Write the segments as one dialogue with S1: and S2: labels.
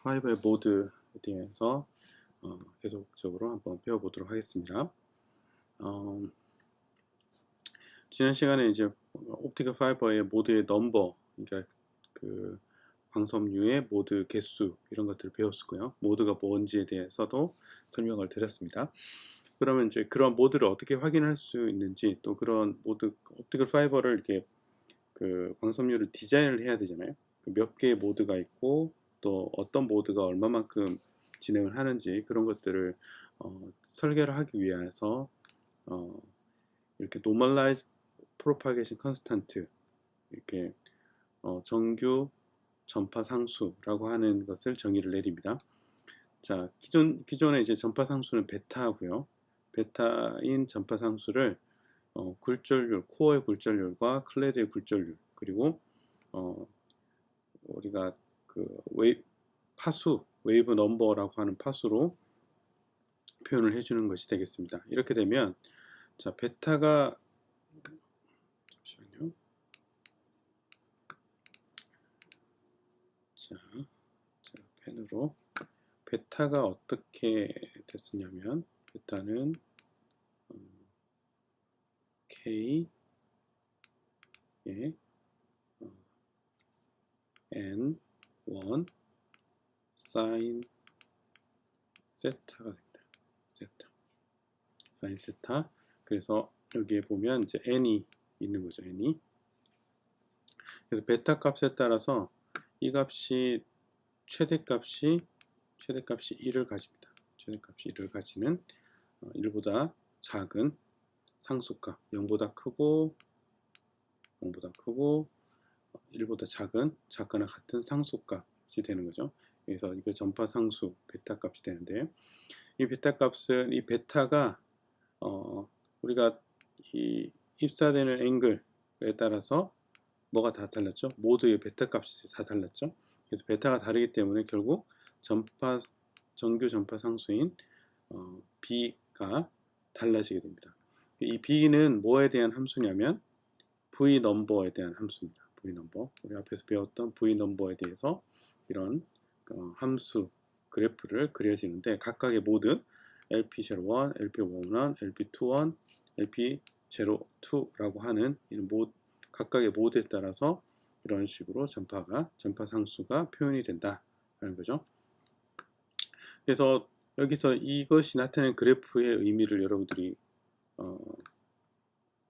S1: 파이브의 모드에 대해서 계속적으로 한번 배워보도록 하겠습니다. 어, 지난 시간에 이제 옵티컬 파이버의 모드의 넘버, 그러니까 그 광섬유의 모드 개수 이런 것들을 배웠고요. 모드가 뭔지에 대해서도 설명을 드렸습니다. 그러면 이제 그런 모드를 어떻게 확인할 수 있는지, 또 그런 모드 옵티컬 파이버를 이렇게 그 광섬유를 디자인을 해야 되잖아요. 몇 개의 모드가 있고 또 어떤 모드가 얼마만큼 진행을 하는지 그런 것들을 설계를 하기 위해서 이렇게 normalized propagation constant, 이렇게 정규 전파 상수라고 하는 것을 정의를 내립니다. 자, 기존에 이제 전파 상수는 베타고요. 베타인 전파 상수를 굴절률, 코어의 굴절률과 클레드의 굴절률, 그리고 우리가 그 파수, 웨이브 넘버라고 하는 파수로 표현을 해주는 것이 되겠습니다. 이렇게 되면, 자, 베타가, 잠시만요. 자, 제가 펜으로, 베타가 어떻게 됐었냐면, 베타는 K의 N1 사인 세타가 됩니다. 세타. 사인 세타. 그래서 여기에 보면 이제 n이 있는 거죠. n이. 그래서 베타 값에 따라서 이 값이 최대값이 1을 가집니다. 최대값이 1을 가지는 1보다 작은 상수값, 0보다 크고 1보다 작거나 같은 상수값이 되는 거죠. 그래서 이거 전파 상수 베타 값이 되는데, 이 베타 값은, 이 베타가 우리가 이 입사되는 앵글에 따라서 뭐가 다 달랐죠? 모두의 베타 값이 다 달랐죠? 그래서 베타가 다르기 때문에 결국 정규 전파 상수인 B가 달라지게 됩니다. 이 B는 뭐에 대한 함수냐면 V 넘버에 대한 함수입니다. V 넘버. 우리 앞에서 배웠던 V 넘버에 대해서 이런 함수 그래프를 그려지는데, 각각의 모드 LP01, LP11, LP21, LP02라고 하는 이런 각각의 모드에 따라서 이런 식으로 전파 상수가 표현이 된다라는 거죠. 그래서 여기서 이것이 나타낸 그래프의 의미를 여러분들이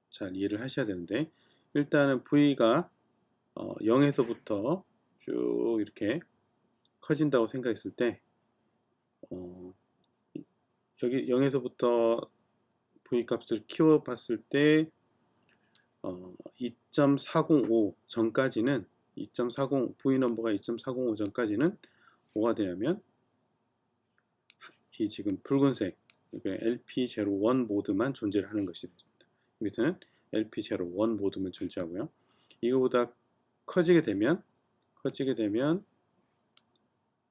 S1: 잘 이해를 하셔야 되는데, 일단은 V가 0에서부터 쭉 이렇게 커진다고 생각했을 때, 여기 0에서부터 V 값을 키워봤을 때 2.405 전까지는, V 넘버가 2.405 전까지는 뭐가 되냐면 이 지금 붉은색 LP01 모드만 존재를 하는 것이 됩니다. 여기서는 LP01 모드만 존재하고요. 이거보다 커지게 되면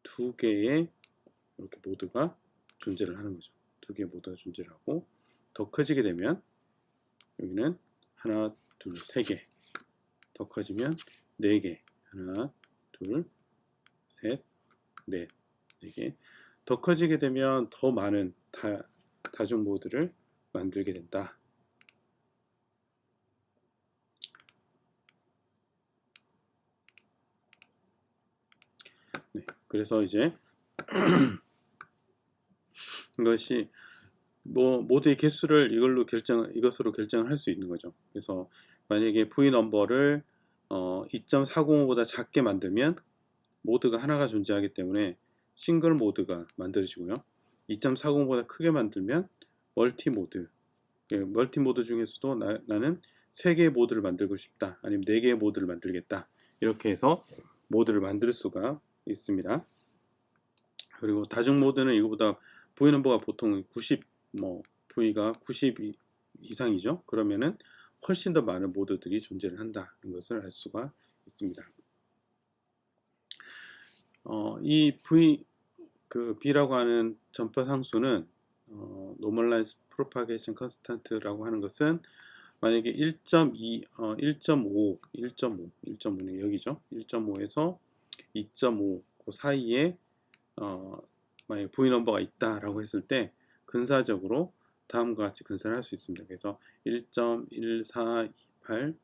S1: 두 개의 이렇게 모드가 존재를 하는 거죠. 두 개의 모드가 존재를 하고, 더 커지게 되면 여기는 하나, 둘, 세 개, 더 커지면 네 개, 하나, 둘, 셋, 넷, 네 개, 더 커지게 되면 더 많은 다중 모드를 만들게 된다. 네, 그래서 이제 이것이 모드의 개수를 이것으로 결정을 할 수 있는 거죠. 그래서 만약에 V 넘버를 2.405보다 작게 만들면 모드가 하나가 존재하기 때문에 싱글 모드가 만들어지고요. 2.405보다 크게 만들면 멀티 모드. 멀티 모드 중에서도 나는 3개의 모드를 만들고 싶다, 아니면 4개의 모드를 만들겠다, 이렇게 해서 모드를 만들 수가 있습니다. 그리고 다중 모드는 이거보다 V 넘버가 보통 90, V가 90 이상이죠. 그러면은 훨씬 더 많은 모드들이 존재를 한다는 것을 알 수가 있습니다. 이 B라고 하는 전파 상수는 normalized propagation constant라고 하는 것은 만약에 1.5는 여기죠. 1.5에서 2.5, 그 사이에 만약에 V 넘버가 있다라고 했을 때 근사적으로 다음과 같이 근사를 할 수 있습니다. 그래서 1.1428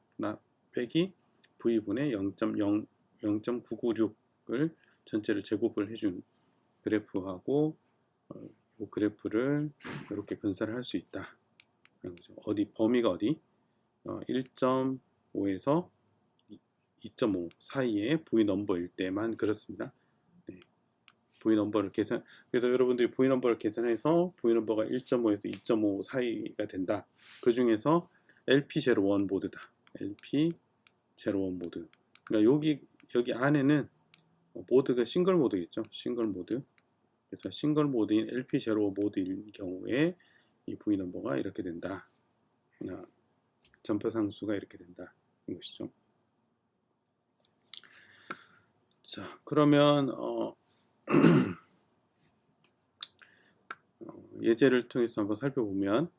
S1: 빼기 V분의 0.996을 전체를 제곱을 해준 그래프하고 이 그래프를 이렇게 근사를 할 수 있다. 어디 범위가 어디? 1.5에서 2.5 사이에 V 넘버일 때만 그렇습니다. 네. V 넘버를 계산, 그래서 여러분들이 V 넘버를 계산해서 V 넘버가 1.5에서 2.5 사이가 된다. 그 중에서 LP01 모드다. LP01 모드. 그러니까 여기 안에는 모드가 싱글 모드겠죠. 싱글 모드. 그래서 싱글 모드인 LP01 모드일 경우에 이 V 넘버가 이렇게 된다. 점퍼 상수가 이렇게 된다. 이 것이죠. 자, 그러면 예제를 통해서 한번 살펴보면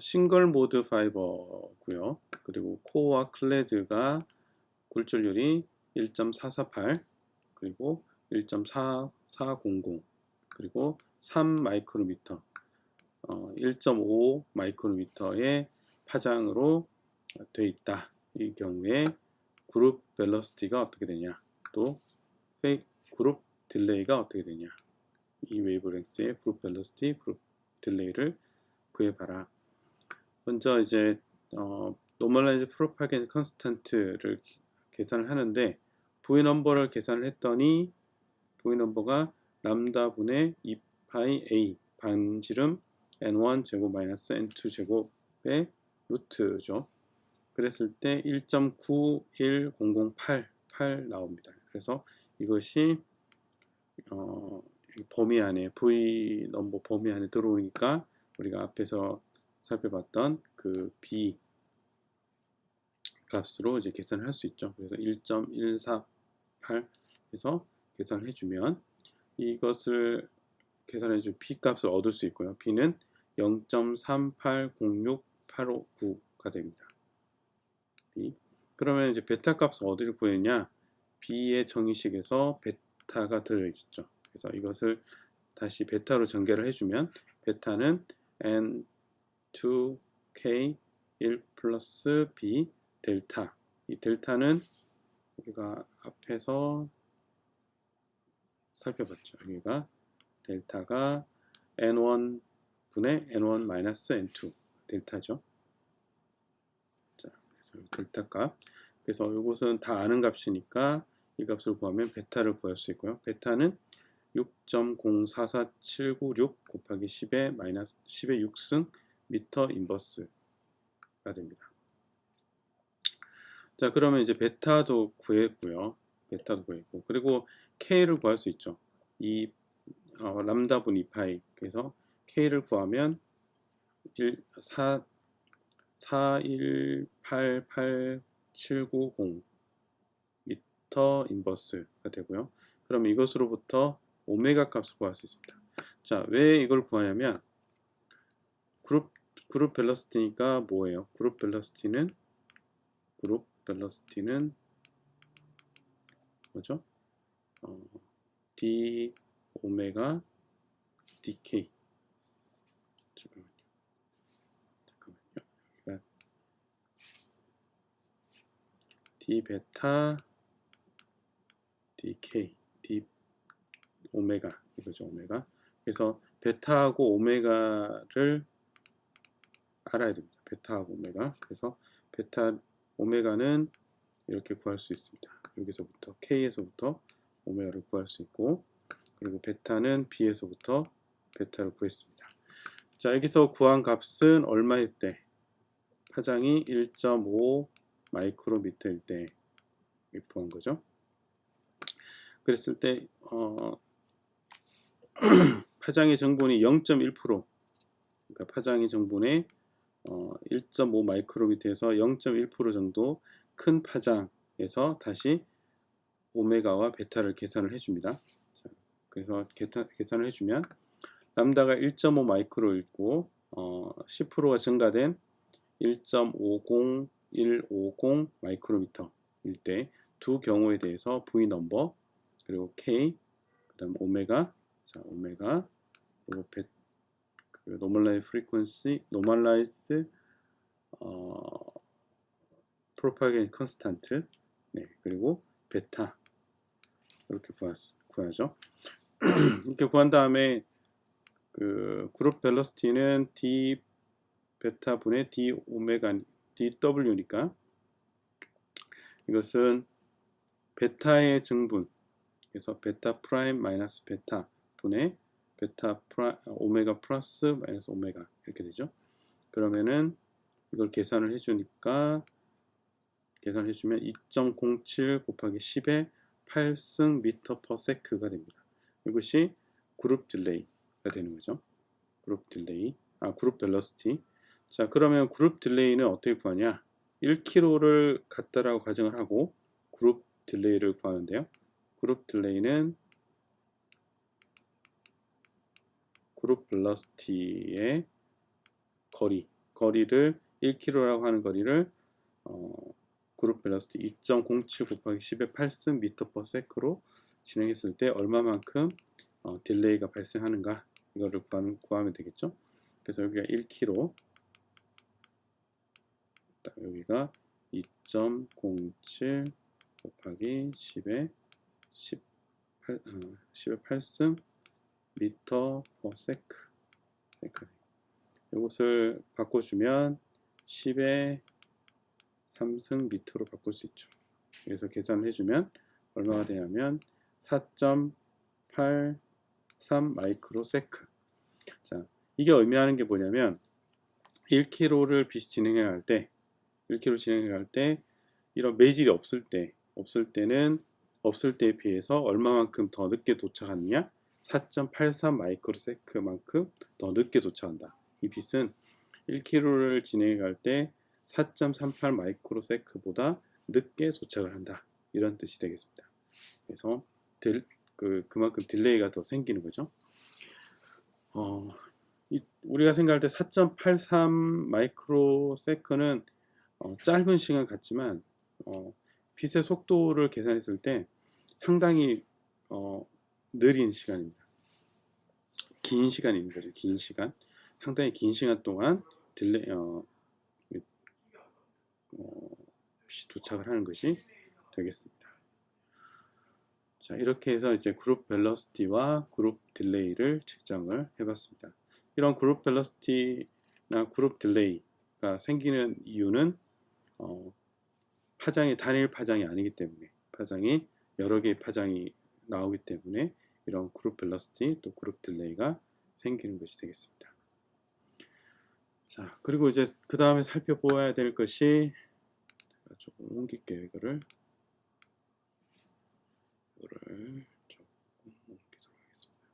S1: 싱글 모드 파이버고요. 그리고 코어와 클레드가 굴절률이 1.448 그리고 1.4400 그리고 3 마이크로미터 1.5 마이크로미터의 파장으로 되어 있다. 이 경우에 그룹 벨러시티가 어떻게 되냐, 또 그룹 딜레이가 어떻게 되냐, 이 웨이브랭스의 그룹 벨러시티, 그룹 딜레이를 구해봐라. 먼저 이제 노멀라이즈 프로파겐 컨스탄트를 계산을 하는데 V 넘버를 계산을 했더니 V 넘버가 람다 분의 2파이 A 반지름 n1 제곱 마이너스 n2 제곱의 루트죠. 그랬을 때 1.91008 나옵니다. 그래서 이것이 범위 안에 V 넘버 범위 안에 들어오니까 우리가 앞에서 살펴봤던 그 B 값으로 이제 계산을 할 수 있죠. 그래서 1.148에서 계산을 해주면 이것을 계산해준 B 값을 얻을 수 있고요. B는 0.3806859가 됩니다. B. 그러면 이제 베타 값을 어디를 구했냐? B의 정의식에서 베타가 들어있죠. 그래서 이것을 다시 베타로 전개를 해주면 베타는 N2K 1 플러스 B 델타. 이 델타는 우리가 앞에서 살펴봤죠. 여기가 델타가 N1 분의 N1 마이너스 N2 델타죠. 자, 그래서 델타 값. 그래서 이것은 다 아는 값이니까 이 값을 구하면 베타를 구할 수 있고요. 베타는 6.044796 곱하기 10의 마이너스 10의 6승 미터 인버스가 됩니다. 자, 그러면 이제 베타도 구했고요. 베타도 구했고, 그리고 K를 구할 수 있죠. 이 람다분 2파이. 그래서 K를 구하면 4188790 미터 인버스가 되고요. 그럼 이것으로부터 오메가 값을 구할 수 있습니다. 자, 왜 이걸 구하냐면 그룹 벨러시티니까 뭐예요? 그룹 벨러시티는 뭐죠? d 오메가 dk. 잠깐만요. 여기가 d 베타 dk, d 오메가 이거죠. 오메가. 그래서 베타하고 오메가를 알아야 됩니다. 베타하고 오메가. 그래서 베타 오메가는 이렇게 구할 수 있습니다. 여기서부터 K에서부터 오메가를 구할 수 있고, 그리고 베타는 B에서부터 베타를 구했습니다. 자, 여기서 구한 값은 얼마일 때? 파장이 1.5 마이크로미터일 때 구한 거죠. 그랬을 때 파장의 정분이 0.1%, 그러니까 파장의 정분의 1.5 마이크로미터에서 0.1% 정도 큰 파장에서 다시 오메가와 베타를 계산을 해줍니다. 자, 그래서 계산을 해주면 람다가 1.5 마이크로 있고 10%가 증가된 1.50150 마이크로미터일 때 두 경우에 대해서 V 넘버 그리고 K, 그 다음 오메가, 자, 오메가, 그리고 normalized frequency, normalized propagation constant, 네, 그리고 베타 이렇게 구하죠. 이렇게 구한 다음에 그 그룹 벨러시티는 d 베타 분의 d 오메가 dw니까 이것은 베타의 증분, 그래서 베타 프라임 마이너스 베타 분의 베타 오메가 플러스 마이너스 오메가 이렇게 되죠. 그러면은 이걸 계산을 해주니까 계산을 해주면 2.07 곱하기 10의 8승 미터 퍼 세크가 됩니다. 이것이 그룹 딜레이가 되는 거죠. 그룹 딜레이, 그룹 벨러시티. 자, 그러면 그룹 딜레이는 어떻게 구하냐? 1km를 갔다라고 가정을 하고 그룹 딜레이를 구하는데요. 그룹 딜레이는 그룹 벨러시티의 거리를 1km라고 하는 거리를 그룹 벨러시티 2.07 곱하기 10의 8승 미터 퍼 세크로 진행했을 때 얼마만큼 딜레이가 발생하는가 이거를 구하면 되겠죠. 그래서 여기가 1km, 여기가 2.07 곱하기 10의 8승 미터 퍼 세크. 이것을 바꿔주면 10의 3승 미터로 바꿀 수 있죠. 그래서 계산을 해주면 얼마가 되냐면 4.83 마이크로 세크. 자, 이게 의미하는 게 뭐냐면 1km를 빛이 진행해 갈 때, 1km 진행해 갈 때 이런 매질이 없을 때에 비해서 얼마만큼 더 늦게 도착하느냐? 4.83 마이크로 세크만큼 더 늦게 도착한다. 이 빛은 1km를 진행해 갈 때 4.38 마이크로 세크보다 늦게 도착을 한다. 이런 뜻이 되겠습니다. 그래서 그만큼 딜레이가 더 생기는 거죠. 우리가 생각할 때 4.83 마이크로 세크는 짧은 시간 같지만 빛의 속도를 계산했을 때 상당히 느린 시간입니다. 긴 시간인 거죠. 긴 시간. 상당히 긴 시간 동안 빛이 도착을 하는 것이 되겠습니다. 자, 이렇게 해서 이제 그룹 벨러시티와 그룹 딜레이를 측정을 해봤습니다. 이런 그룹 벨러시티나 그룹 딜레이가 생기는 이유는 파장이 단일 파장이 아니기 때문에 파장이 여러 개의 파장이 나오기 때문에 이런 그룹 벨러시티 또 그룹 딜레이가 생기는 것이 되겠습니다. 자, 그리고 이제 그 다음에 살펴보아야 될 것이 조금 옮길게요. 이거를 조금 옮기도록 하겠습니다.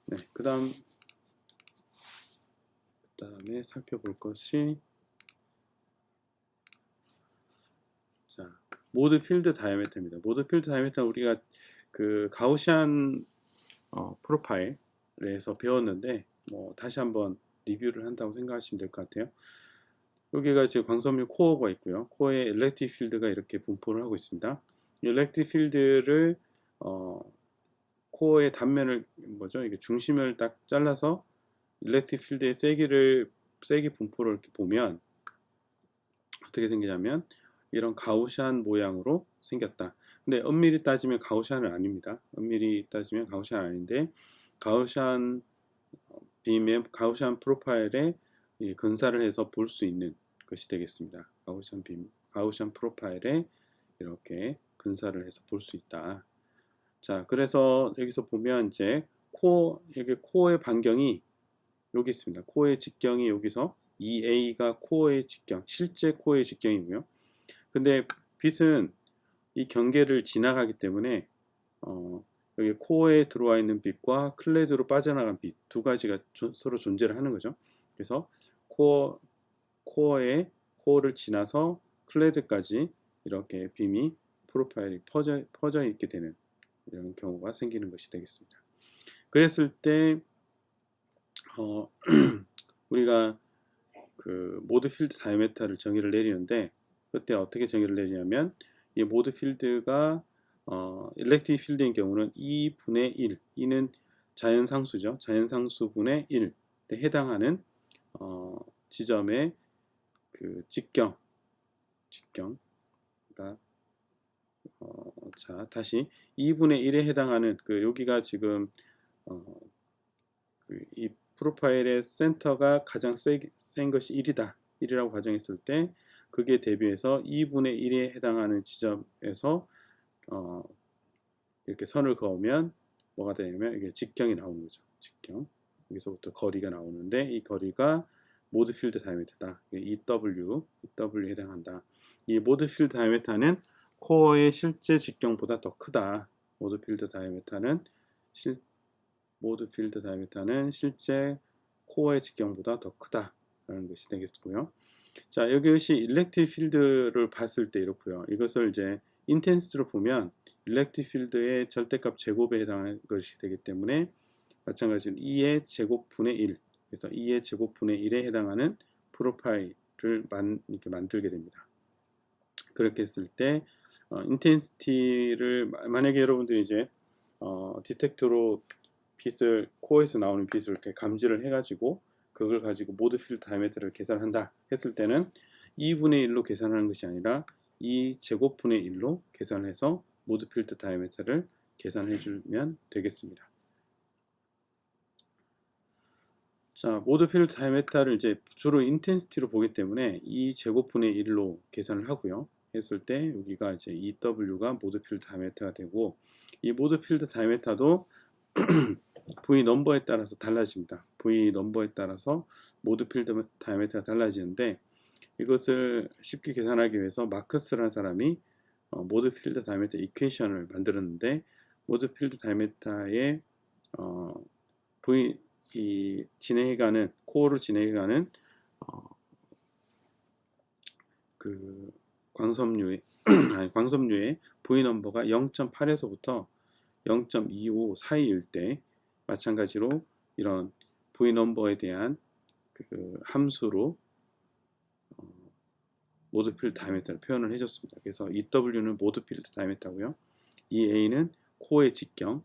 S1: 네, 그 다음에 살펴볼 것이 자, 모드 필드 다이아메터입니다. 모드 필드 다이아메터는 우리가 그 가우시안 프로파일에서 배웠는데 다시 한번 리뷰를 한다고 생각하시면 될 것 같아요. 여기가 지금 광섬유 코어가 있고요. 코어에 일렉트릭 필드가 이렇게 분포를 하고 있습니다. 일렉트릭 필드를 코어의 단면을 이게 중심을 딱 잘라서 일렉트릭 필드의 세기 분포를 이렇게 보면 어떻게 생기냐면 이런 가우시안 모양으로 생겼다. 근데 엄밀히 따지면 가우시안은 아닙니다. 엄밀히 따지면 가우시안 아닌데 가우시안 빔의 가우시안 프로파일에 근사를 해서 볼 수 있는 것이 되겠습니다. 가우시안 프로파일에 이렇게 근사를 해서 볼 수 있다. 자, 그래서 여기서 보면 이제 여기 코어의 반경이 여기 있습니다. 코어의 직경이 여기서 EA가 코어의 직경, 실제 코어의 직경이고요. 근데 빛은 이 경계를 지나가기 때문에 여기 코어에 들어와 있는 빛과 클레드로 빠져나간 빛 두 가지가 서로 존재를 하는 거죠. 그래서 코어를 지나서 클레드까지 이렇게 빔이 프로파일이 퍼져 있게 되는 이런 경우가 생기는 것이 되겠습니다. 그랬을 때 우리가 그 모드 필드 다이메타를 정의를 내리는데, 그때 어떻게 정의를 내리냐면 이 모드 필드가 일렉트릭 필드인 경우는 2분의 1, 이는 자연상수죠. 자연상수분의 1에 해당하는 지점의 그 직경가 자, 다시 2분의 1에 해당하는 그 여기가 지금 이 프로파일의 센터가 가장 센 것이 1이다. 1이라고 가정했을 때 그게 대비해서 2분의 1에 해당하는 지점에서 이렇게 선을 그으면 뭐가 되냐면 이게 직경이 나오는 거죠. 직경. 여기서부터 거리가 나오는데 이 거리가 모드 필드 다이메타다. EW에 해당한다. 이 모드 필드 다이메타는 코어의 실제 직경보다 더 크다. 모드 필드 다이메타는 실제 코어의 직경보다 더 크다라는 것이 되겠고요. 자, 여기서 일렉트릭 필드를 봤을 때 이렇고요. 이것을 이제 인텐시티로 보면 일렉트릭 필드의 절대값 제곱에 해당하는 것이 되기 때문에 마찬가지로 2의 제곱분의 1, 그래서 2의 제곱분의 1에 해당하는 프로파일을 이렇게 만들게 됩니다. 그렇게 했을 때 인텐시티를 만약에 여러분들이 이제 디텍터로 빛을 코어에서 나오는 빛을 이렇게 감지를 해가지고 그걸 가지고 모드 필드 다이메터를 계산한다 했을 때는 2분의 1로 계산하는 것이 아니라 2 제곱분의 1로 계산해서 모드 필드 다이메터를 계산해 주면 되겠습니다. 자, 모드 필드 다이메터를 이제 주로 인텐시티로 보기 때문에 2 제곱분의 1로 계산을 하고요. 했을 때 여기가 이제 EW가 모드 필드 다이메터가 되고, 이 모드 필드 다이메터도 V 넘버에 따라서 달라집니다. V 넘버에 따라서 모드 필드 다이메터가 달라지는데, 이것을 쉽게 계산하기 위해서 마크스라는 사람이 모드 필드 다이메터 이퀘이션을 만들었는데, 모드 필드 다이메터의 이 진행해가는 코어로 진행해가는 그 광섬유의 광섬유의 V 넘버가 0.8에서부터 0.25 사이일 때 마찬가지로 이런 V 넘버에 대한 그 함수로 모드 필드 다이메터를 표현을 해줬습니다. 그래서 EW는 모드 필드 다이메터고요. EA는 코어의 직경,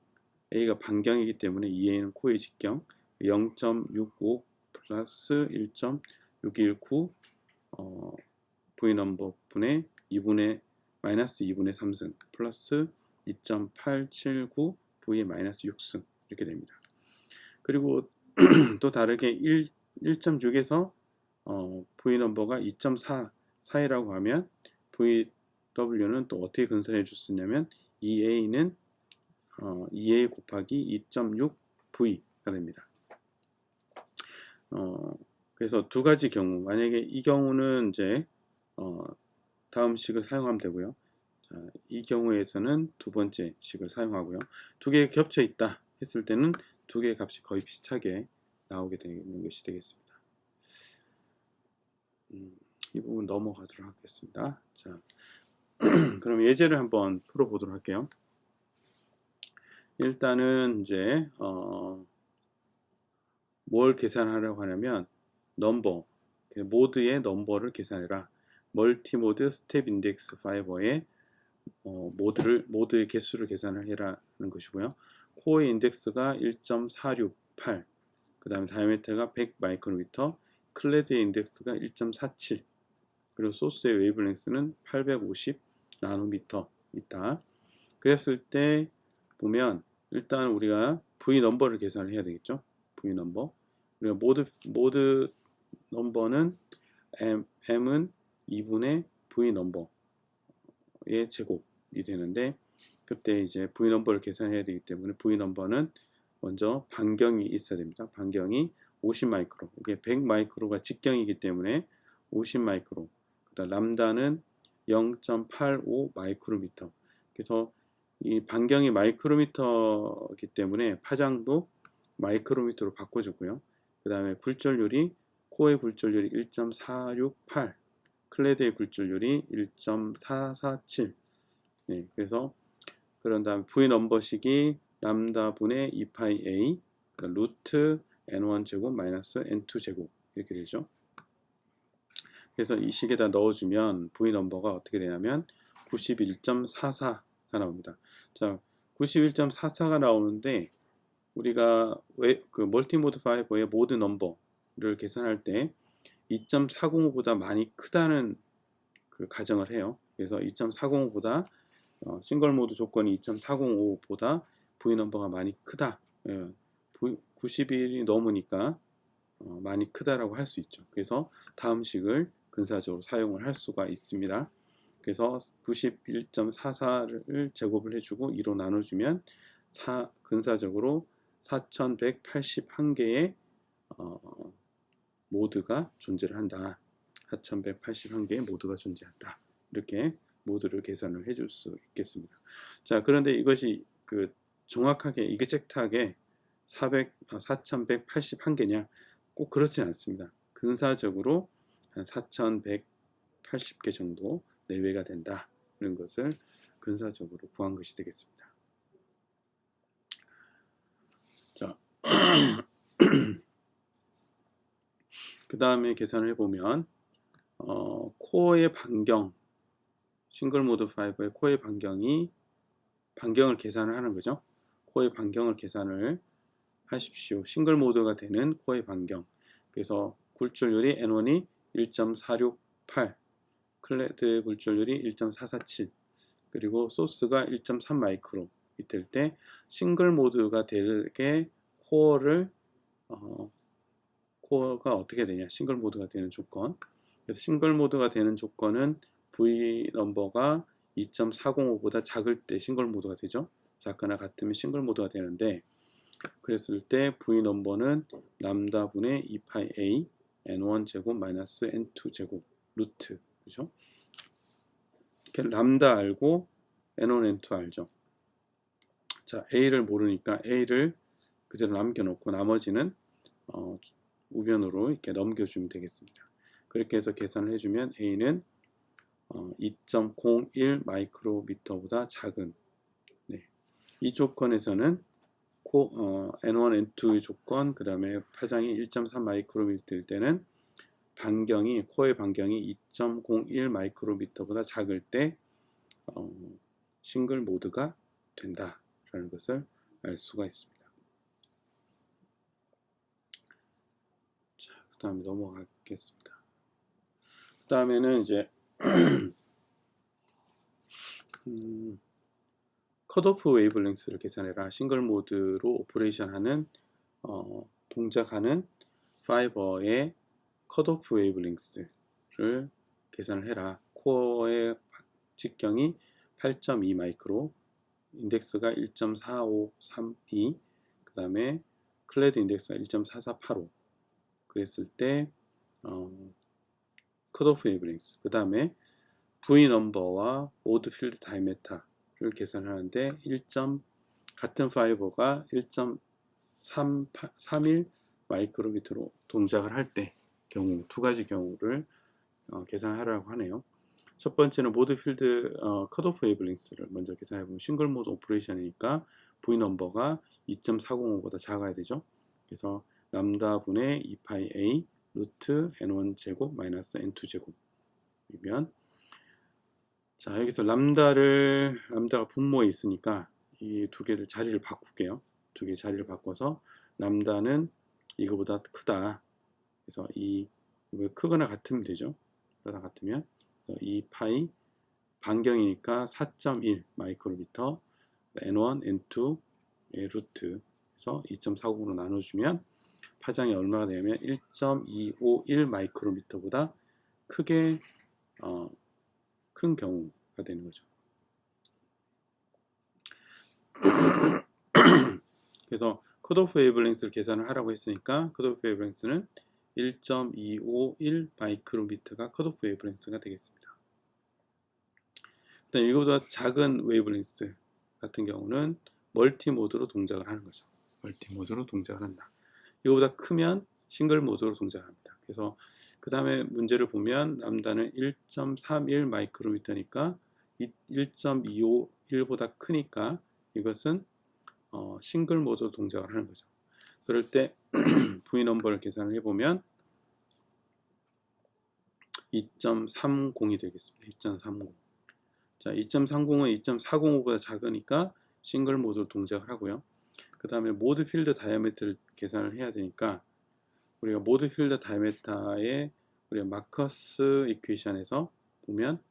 S1: A가 반경이기 때문에 EA는 코어의 직경 0.65 플러스 1.619 V 넘버 분의 2분의 마이너스 2분의 3승 플러스 2.879 V의 마이너스 6승 이렇게 됩니다. 그리고 또 다르게 1.6에서 V 넘버가 2.4 사이라고 하면 VW는 또 어떻게 근사해 줬었냐면 EA는 2A 곱하기 2.6 V가 됩니다. 그래서 두 가지 경우, 만약에 이 경우는 이제 다음 식을 사용하면 되고요. 자, 이 경우에서는 두 번째 식을 사용하고요. 두 개가 겹쳐 있다 했을 때는 두 개의 값이 거의 비슷하게 나오게 되는 것이 되겠습니다. 이 부분 넘어가도록 하겠습니다. 자, 그럼 예제를 한번 풀어보도록 할게요. 일단은 이제 뭘 계산하려고 하냐면 넘버, 모드의 넘버를 계산해라. 멀티모드 스텝 인덱스 파이버의 모드의 개수를 계산을 해라는 것이고요. 코어의 인덱스가 1.468, 그 다음에 다이아메터가 100 마이크로미터, 클레드의 인덱스가 1.47, 그리고 소스의 웨이브랭스는 850 나노미터 있다. 그랬을 때 보면 일단 우리가 V 넘버를 계산을 해야 되겠죠. V 넘버. 우리가 모드 넘버는 M은 2분의 V 넘버의 제곱이 되는데, 그때 이제 V 넘버를 계산해야 되기 때문에 V 넘버는 먼저 반경이 있어야 됩니다. 반경이 50 마이크로. 이게 100 마이크로가 직경이기 때문에 50 마이크로. 그다음 람다는 0.85 마이크로미터. 그래서 이 반경이 마이크로미터이기 때문에 파장도 마이크로미터로 바꿔주고요. 그 다음에 굴절률이 코어의 굴절률이 1.468, 클레드의 굴절률이 1.447. 네, 그래서 그런 다음 V 넘버식이 람다 분의 2파이 A, 그러니까 루트 N1 제곱 마이너스 N2 제곱 이렇게 되죠. 그래서 이 식에다 넣어주면 V 넘버가 어떻게 되냐면 91.44가 나옵니다. 자, 91.44가 나오는데 우리가 그 멀티모드 파이버의 모드 넘버를 계산할 때 2.405보다 많이 크다는 그 가정을 해요. 그래서 2.405보다 싱글 모드 조건이 2.405보다 V 넘버가 많이 크다. 90일이 넘으니까 많이 크다라고 할 수 있죠. 그래서 다음 식을 근사적으로 사용을 할 수가 있습니다. 그래서 91.44를 제곱을 해주고 2로 나눠주면 근사적으로 4181개의 모드가 존재를 한다. 4181개의 모드가 존재한다. 이렇게 모드를 계산을 해줄 수 있겠습니다. 자, 그런데 이것이 그 정확하게 이그젝트하게 4181개냐? 꼭 그렇진 않습니다. 근사적으로 한 4180개 정도 내외가 된다는 것을 근사적으로 구한 것이 되겠습니다. 자, 그 다음에 계산을 해보면 코어의 반경, 싱글 모드 파이버의 코어의 반경을 계산을 하는 거죠. 코어의 반경을 계산을 하십시오. 싱글 모드가 되는 코어의 반경. 그래서 굴절율이 N1이 1.468, 클레드의 굴절율이 1.447, 그리고 소스가 1.3 마이크로 이럴 때 싱글 모드가 되게 코어가 어떻게 되냐? 싱글 모드가 되는 조건. 그래서 싱글 모드가 되는 조건은 V 넘버가 2.405보다 작을 때 싱글 모드가 되죠. 작거나 같으면 싱글 모드가 되는데, 그랬을 때 V 넘버는 람다분의 2파이 A N1 제곱 마이너스 N2 제곱 루트, 그죠? 람다 알고 N1, N2 알죠? 자, A를 모르니까 A를 그대로 남겨놓고 나머지는 우변으로 이렇게 넘겨주면 되겠습니다. 그렇게 해서 계산을 해주면 A는 2.01 마이크로미터보다 작은, 이 조건에서는 N1, N2의 조건, 그 다음에 파장이 1.3 마이크로미터일 때는 코어의 반경이 2.01 마이크로미터보다 작을 때 싱글 모드가 된다라는 것을 알 수가 있습니다. 자, 그 다음에 넘어가겠습니다. 그 다음에는 이제 컷오프 웨이블랭스를 계산해라. 싱글 모드로 오퍼레이션하는 동작하는 파이버의 컷오프 웨이블랭스를 계산을 해라. 코어의 직경이 8.2 마이크로, 인덱스가 1.4532, 그 다음에 클레드 인덱스가 1.4485. 그랬을 때 컷오프 웨이블랭스, 그 다음에 V 넘버와 모드 필드 다이메타를 계산하는데 같은 파이버가 1.31 마이크로미터로 동작을 할 때 경우 두 가지 경우를 계산하라고 하네요. 첫 번째는 모드 필드 컷오프 웨이블랭스를 먼저 계산해보면 싱글 모드 오퍼레이션이니까 V 넘버가 2.405보다 작아야 되죠. 그래서 람다분의 2파이 A 루트 N1 제곱 마이너스 N2 제곱이면, 자, 여기서 람다가 분모에 있으니까 이 두 개를 자리를 바꿀게요. 두 개 자리를 바꿔서 람다는 이거보다 크다. 그래서 크거나 같으면 되죠. 크거나 같으면 이 파이 반경이니까 4.1 마이크로미터, N1, N2의 루트, 그래서 2.450으로 나눠주면 파장이 얼마가 되냐면 1.251 마이크로미터보다 큰 경우가 되는 거죠. 그래서 컷오프 웨이블랭스를 계산을 하라고 했으니까 컷오프 웨이블랭스는 1.251 마이크로미터가 컷오프 웨이블랭스가 되겠습니다. 일단 이거보다 작은 웨이블랭스 같은 경우는 멀티 모드로 동작을 하는 거죠. 멀티 모드로 동작을 한다. 이거보다 크면 싱글 모드로 동작을 합니다. 그래서 그 다음에 문제를 보면 람다는 1.31 마이크로미터니까 1.251보다 크니까 이것은 싱글 모드로 동작을 하는 거죠. 그럴 때 V 넘버를 계산을 해보면 2.30이 되겠습니다. 2.30. 자, 2.30은 2.405보다 작으니까 싱글 모드로 동작을 하고요. 그 다음에 모드 필드 다이아메트를 계산을 해야 되니까 우리가 모드 필드 다이아메타의 우리가 마커스 이퀘이션에서 보면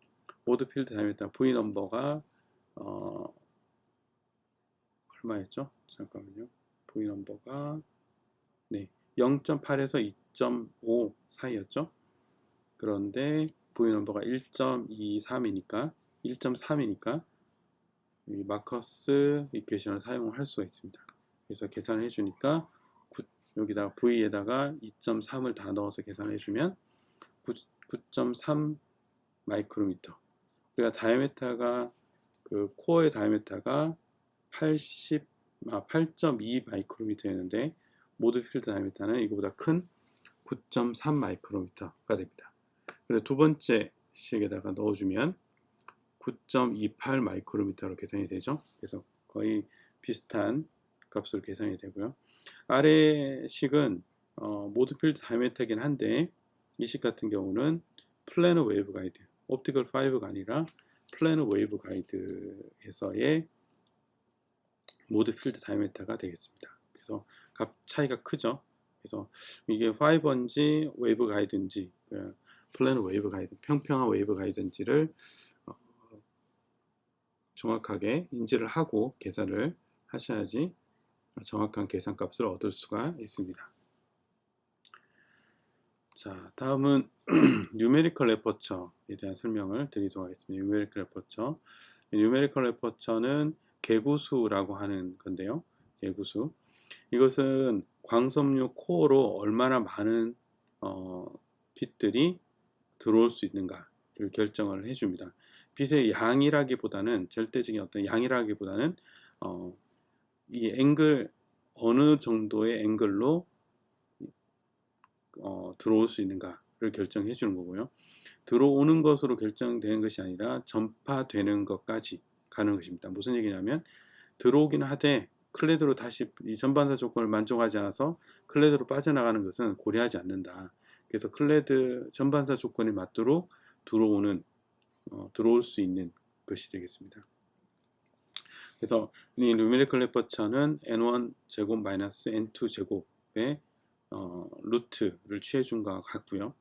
S1: 모드 필드 다이아메타 V 넘버가 얼마였죠? 잠깐만요. V 넘버가 네, 0.8에서 2.5 사이였죠. 그런데 V 넘버가 1.23이니까 이 마커스 이퀘이션을 사용할 수가 있습니다. 그래서 계산을 해주니까 여기다가 V에다가 2.3을 다 넣어서 계산해 주면 9.3 마이크로미터. 우리가 다이아메타가 그 코어의 다이아메타가 8.2 마이크로미터였는데 모드 필드 다이아메타는 이거보다 큰 9.3 마이크로미터가 됩니다. 그래서 두 번째 식에다가 넣어주면 9.28 마이크로미터로 계산이 되죠. 그래서 거의 비슷한 값으로 계산이 되고요. 아래 식은 모드 필드 다이아메타이긴 한데 이 식 같은 경우는 플래너 웨이브 가이드, 옵티컬 5가 아니라 플래너 웨이브 가이드에서의 모드 필드 다이아메타가 되겠습니다. 그래서 값 차이가 크죠. 그래서 이게 5인지 웨이브 가이드인지 플래너 웨이브 가이드, 평평한 웨이브 가이드인지를 정확하게 인지를 하고 계산을 하셔야지 정확한 계산값을 얻을 수가 있습니다. 자, 다음은 뉴메리컬 레퍼처에 대한 설명을 드리도록 하겠습니다. 뉴메리컬 레퍼처. 뉴메리컬 레퍼처는 개구수라고 하는 건데요. 개구수. 이것은 광섬유 코어로 얼마나 많은 빛들이 들어올 수 있는가를 결정을 해줍니다. 빛의 양이라기보다는 절대적인 어떤 양이라기보다는 이 앵글 어느 정도의 앵글로 들어올 수 있는가를 결정해 주는 거고요. 들어오는 것으로 결정되는 것이 아니라 전파되는 것까지 가는 것입니다. 무슨 얘기냐면 들어오기는 하되 클레드로 다시 이 전반사 조건을 만족하지 않아서 클레드로 빠져나가는 것은 고려하지 않는다. 그래서 클레드 전반사 조건에 맞도록 들어올 수 있는 것이 되겠습니다. 그래서 이 누메리컬 레퍼처는 n1 제곱 마이너스 n2 제곱의 루트를 취해준 것과 같고요.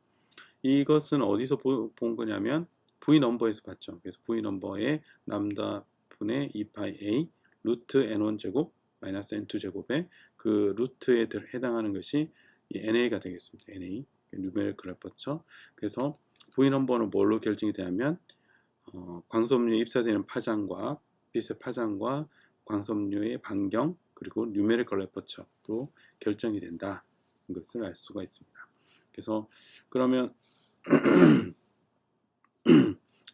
S1: 이것은 어디서 본 거냐면 V 넘버에서 봤죠. 그래서 V 넘버의 람다 분의 2파이 a 루트 n1 제곱 마이너스 n2 제곱의 그 루트에 해당하는 것이 NA가 되겠습니다. NA 누메리컬 레퍼처. 그래서 V 넘버는 뭘로 결정이 되냐면 광섬유에 입사되는 파장과 빛의 파장과 광섬유의 반경 그리고 뉴메리컬 레퍼처로 결정이 된다. 것을 알 수가 있습니다. 그래서 그러면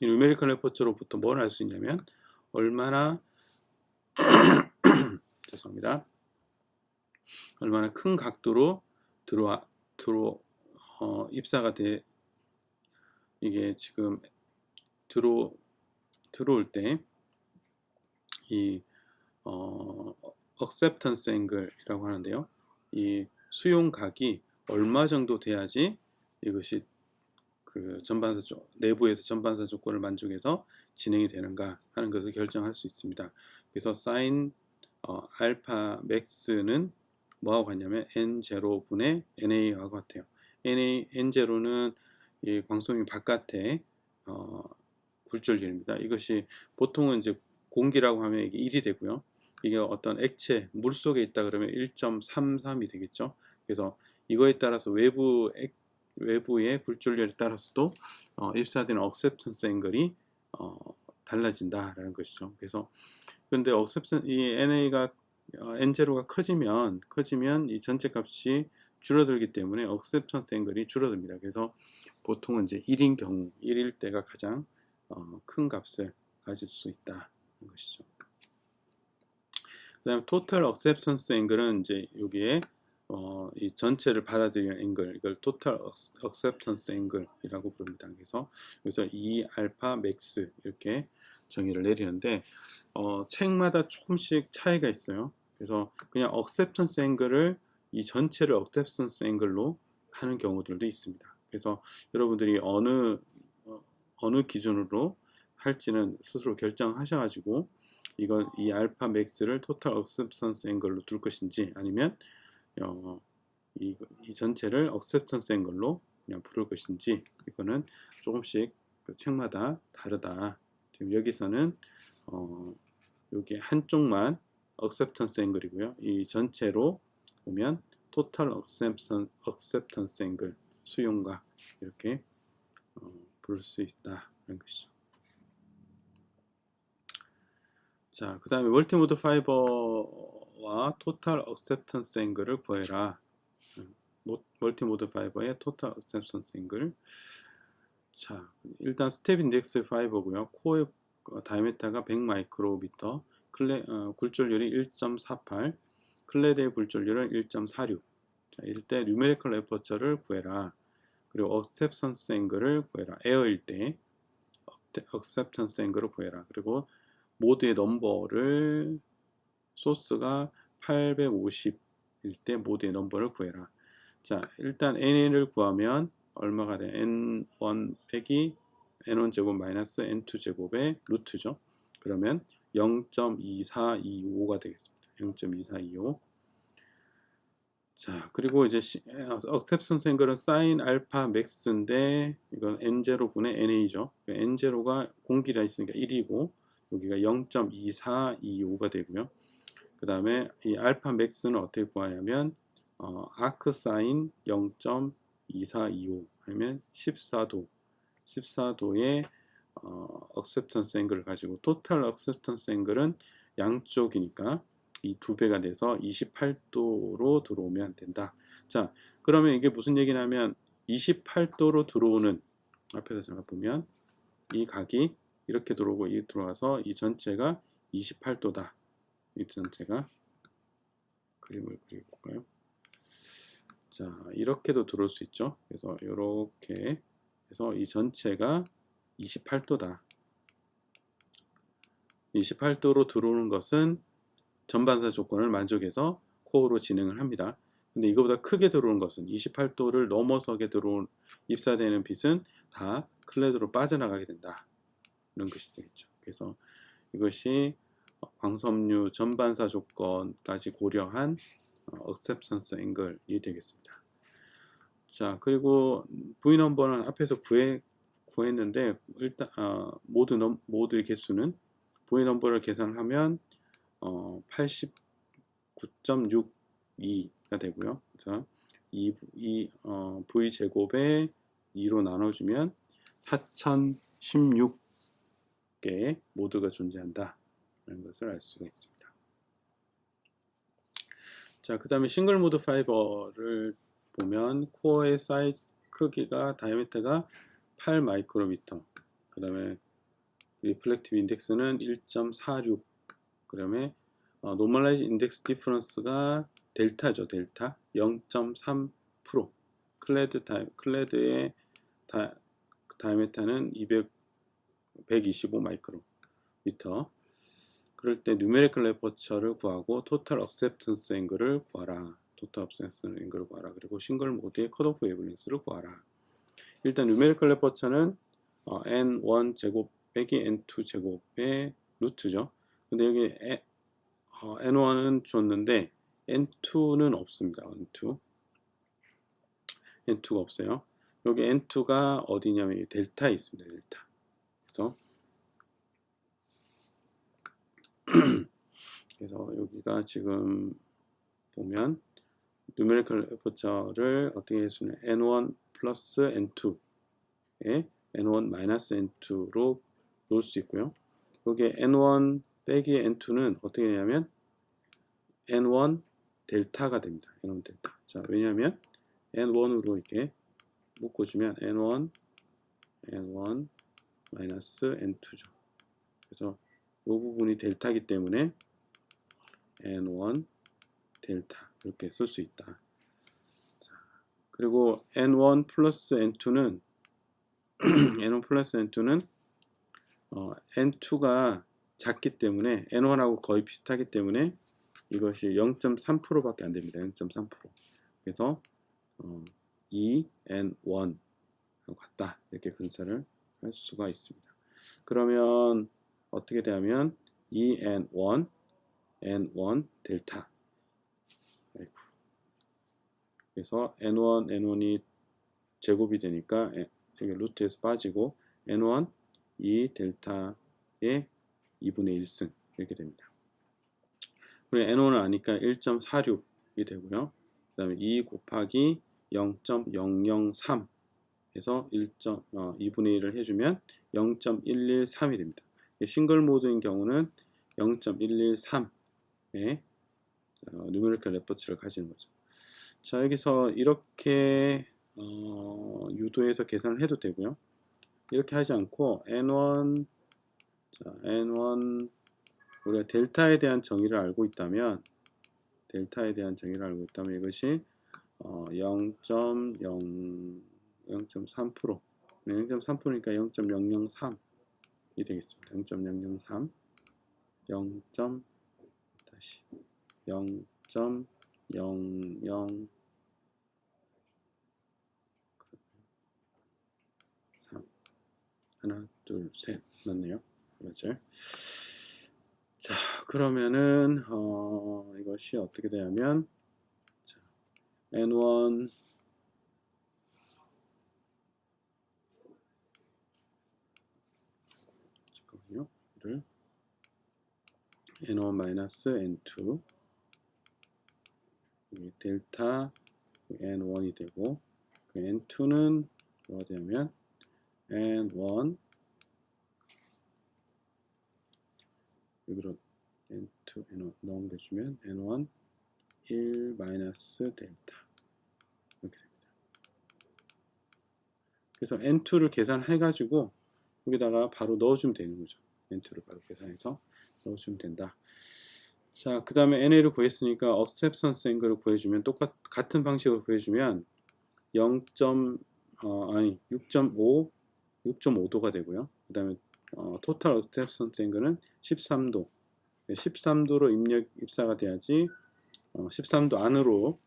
S1: 이 누메리컬 레퍼처로부터 뭘 알 수 있냐면 얼마나 죄송합니다. 얼마나 큰 각도로 입사가 돼 이게 지금 들어올 때 이 acceptance angle이라고 하는데요. 이 수용각이 얼마 정도 돼야지 이것이 그 내부에서 전반사 조건을 만족해서 진행이 되는가 하는 것을 결정할 수 있습니다. 그래서 사인 알파 맥스는 뭐하고 같냐면 n0분의 na하고 같아요. n0는 이 광섬유 바깥에 굴절률입니다. 이것이 보통은 이제 공기라고 하면 이게 1이 되고요. 이게 어떤 액체, 물 속에 있다 그러면 1.33이 되겠죠. 그래서 이거에 따라서 외부의 굴절률에 따라서도 입사되는 acceptance 앵글이 달라진다라는 것이죠. 그래서 근데 이 NA가 N0가 커지면 이 전체 값이 줄어들기 때문에 acceptance 앵글이 줄어듭니다. 그래서 보통은 이제 1인 경우 1일 때가 가장 큰 값을 가질 수 있다는 것이죠. 그다음 total acceptance 앵글은 이제 여기에 이 전체를 받아들이는 앵글, 이걸 total acceptance 앵글이라고 부릅니다. 그래서 여기서 2 알파 맥스 이렇게 정의를 내리는데 책마다 조금씩 차이가 있어요. 그래서 그냥 acceptance 앵글을 이 전체를 acceptance 앵글로 하는 경우들도 있습니다. 그래서 여러분들이 어느 기준으로 할지는 스스로 결정하셔가지고 이 알파 맥스를 토탈 억셉턴스 앵글로 둘 것인지 아니면 이 전체를 억셉턴스 앵글로 그냥 부를 것인지 이거는 조금씩 그 책마다 다르다. 지금 여기서는 여기 한쪽만 억셉턴스 앵글이고요. 이 전체로 보면 토탈 억셉턴스 앵글 수용과 이렇게 부를 수 있다는 것이죠. 자, 그 다음에 멀티모드 파이버와 토탈 억셉턴스 앵글을 구해라. 멀티모드 파이버의 토탈 억셉턴스 앵글. 자, 일단 스텝 인덱스 파이버고요. 코어의 다이아미터가 100 마이크로미터, 굴절률이 1.48, 클레드의 굴절률은 1.46. 자, 이럴 때 뉴메리컬 에퍼처를 구해라. 그리고 억셉턴스 앵글을 구해라. 에어일 때 억셉턴스 앵글을 구해라. 그리고 모드의 넘버를 소스가 850일 때 모드의 넘버를 구해라. 자, 일단 NA를 구하면 얼마가 돼? N1 빼기 N1 제곱 마이너스 N2 제곱의 루트죠. 그러면 0.2425가 되겠습니다. 0.2425. 자, 그리고 이제 억셉션스 앵글은 사인 알파 맥스인데 이건 N0분의 NA죠. N0가 공기라 있으니까 1이고 여기가 0.2425가 되고요. 그 다음에 이 알파 맥스는 어떻게 구하냐면 아크 사인 0.2425 하면 14도의 억셉턴스 앵글을 가지고 토탈 억셉턴스 앵글은 양쪽이니까 이 2배가 돼서 28도로 들어오면 된다. 자, 그러면 이게 무슨 얘기냐면 28도로 들어오는 앞에서 제가 보면 이 각이 이렇게 들어오고 이 들어와서 이 전체가 28도다. 이 전체가 그림을 그려볼까요? 자, 이렇게도 들어올 수 있죠. 그래서 이렇게 해서 이 전체가 28도다. 28도로 들어오는 것은 전반사 조건을 만족해서 코어로 진행을 합니다. 근데 이거보다 크게 들어오는 것은 28도를 넘어서게 들어온 입사되는 빛은 다 클레드로 빠져나가게 된다. 이런 것이 되겠죠. 그래서 이것이 광섬유 전반사 조건까지 고려한 억셉션스 앵글이 되겠습니다. 자, 그리고 V 넘버는 앞에서 구했는데 일단 모드의 개수는 V 넘버를 계산하면 89.62가 되고요. 자, V 제곱에 2로 나눠주면 4016개의 모드가 존재한다 라는 것을 알 수가 있습니다. 자, 그 다음에 싱글 모드 파이버를 보면 코어의 사이즈 크기가 다이아미터가 8 마이크로미터, 그 다음에 리플렉티브 인덱스는 1.46, 그 다음에 노멀라이즈 인덱스 디퍼런스가 델타죠. 델타 0.3%, 클레드의 다이아미터는 125 마이크로미터. 그럴 때 뉴메리컬 에퍼처를 구하고 토탈 억셉턴스 앵글을 구하라. 그리고 싱글 모드의 컷오프 웨이브렌스를 구하라. 일단 뉴메리컬 에퍼처는 N1 제곱 빼기 N2 제곱의 루트죠. 근데 여기 N1은 줬는데 N2는 없습니다. N2가 없어요. 여기 N2가 어디냐면 델타에 있습니다. 델타. 그래서 여기가 지금 보면 뉴메리컬 에퍼처를 어떻게 해주면 N1 플러스 N2에 N1 마이너스 N2로 놓을 수 있고요. 여기 N1 빼기 N2는 어떻게 되냐면 N1 델타가 됩니다. N1 델타. 자, 왜냐하면 N1으로 이렇게 묶어주면 N1 마이너스 N2죠. 그래서 이 부분이 델타이기 때문에 N1 델타 이렇게 쓸 수 있다. 자, 그리고 N1 플러스 N2는 N1 플러스 N2는 N2가 작기 때문에 N1하고 거의 비슷하기 때문에 이것이 0.3%밖에 안 됩니다. 0.3%. 그래서 2N1 같다. 이렇게 근사를 할 수가 있습니다. 그러면 어떻게 되냐면 N1 N1 델타, 아이고. 그래서 N1 N1이 제곱이 되니까 이게 루트에서 빠지고 N1 2 델타의 2분의 1승 이렇게 됩니다. 우리 N1을 아니까 1.46이 되고요. 그 다음에 2 곱하기 0.003 해서 2분의 1을 해주면 0.113이 됩니다. 싱글 모드인 경우는 0.113의 누메리컬 레퍼츠를 가지는 거죠. 자, 여기서 이렇게 유도해서 계산을 해도 되고요. 이렇게 하지 않고 N1, 자, N1 우리가 델타에 대한 정의를 알고 있다면 이것이 0.3%, 0.3%니까 0.003이 되겠습니다. 0.003, 0.003 하나, 둘, 셋 맞네요. 그렇죠? 자, 그러면은 이것이 어떻게 되냐면 자, N1 잠깐만요. 를 N1-N2 델타 N1이 되고 그 N2는 뭐가 되냐면 N1 여기로 N2 N1 넘겨주면 N1 1 마이너스 델타 이렇게 됩니다. 그래서 N2를 계산해 가지고 여기다가 바로 넣어주면 되는 거죠. N2를 바로 계산해서 넣어주면 된다. 자, 그 다음에 NA를 구했으니까 어셉션스 앵글을 구해주면 같은 방식으로 구해주면 6.5도가 되고요. 그 다음에 토탈 어셉션스 앵글은 13도 13도로 입사가 돼야지 13도 안으로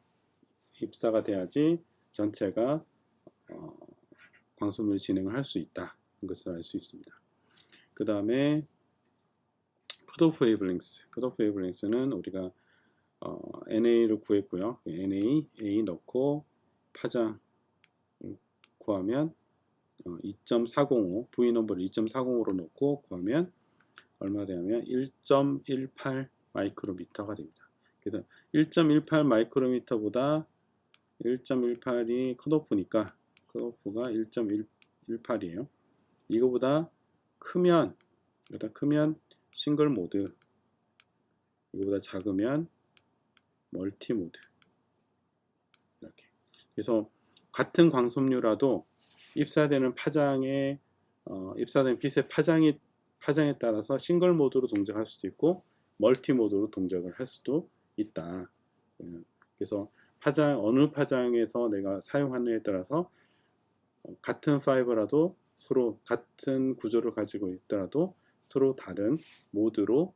S1: 입사가 돼야지 전체가 광속률 진행을 할 수 있다. 것을 알 수 있습니다. 그 다음에 컷오프 웨이블랭스는 우리가 NA를 구했고요. NA 넣고 파장 구하면 2.405 V 넘버를 2.405로 넣고 구하면 얼마 되냐면 1.18 마이크로미터가 됩니다. 그래서 1.18 마이크로미터보다 1.18이 컷오프니까 컷오프가 1.18이에요. 이거보다 크면 싱글 모드, 이거보다 작으면 멀티 모드. 이렇게. 그래서 같은 광섬유라도 입사되는 파장에 입사된 빛의 파장에 따라서 싱글 모드로 동작할 수도 있고 멀티 모드로 동작을 할 수도 있다. 그래서 어느 파장에서 내가 사용하느냐에 따라서 같은 파이버라도 서로 같은 구조를 가지고 있더라도 서로 다른 모드로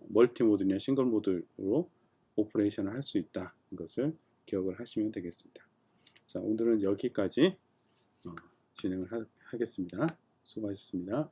S1: 멀티 모드냐 싱글 모드로 오퍼레이션을 할 수 있다. 이것을 기억을 하시면 되겠습니다. 자, 오늘은 여기까지 진행을 하겠습니다. 수고하셨습니다.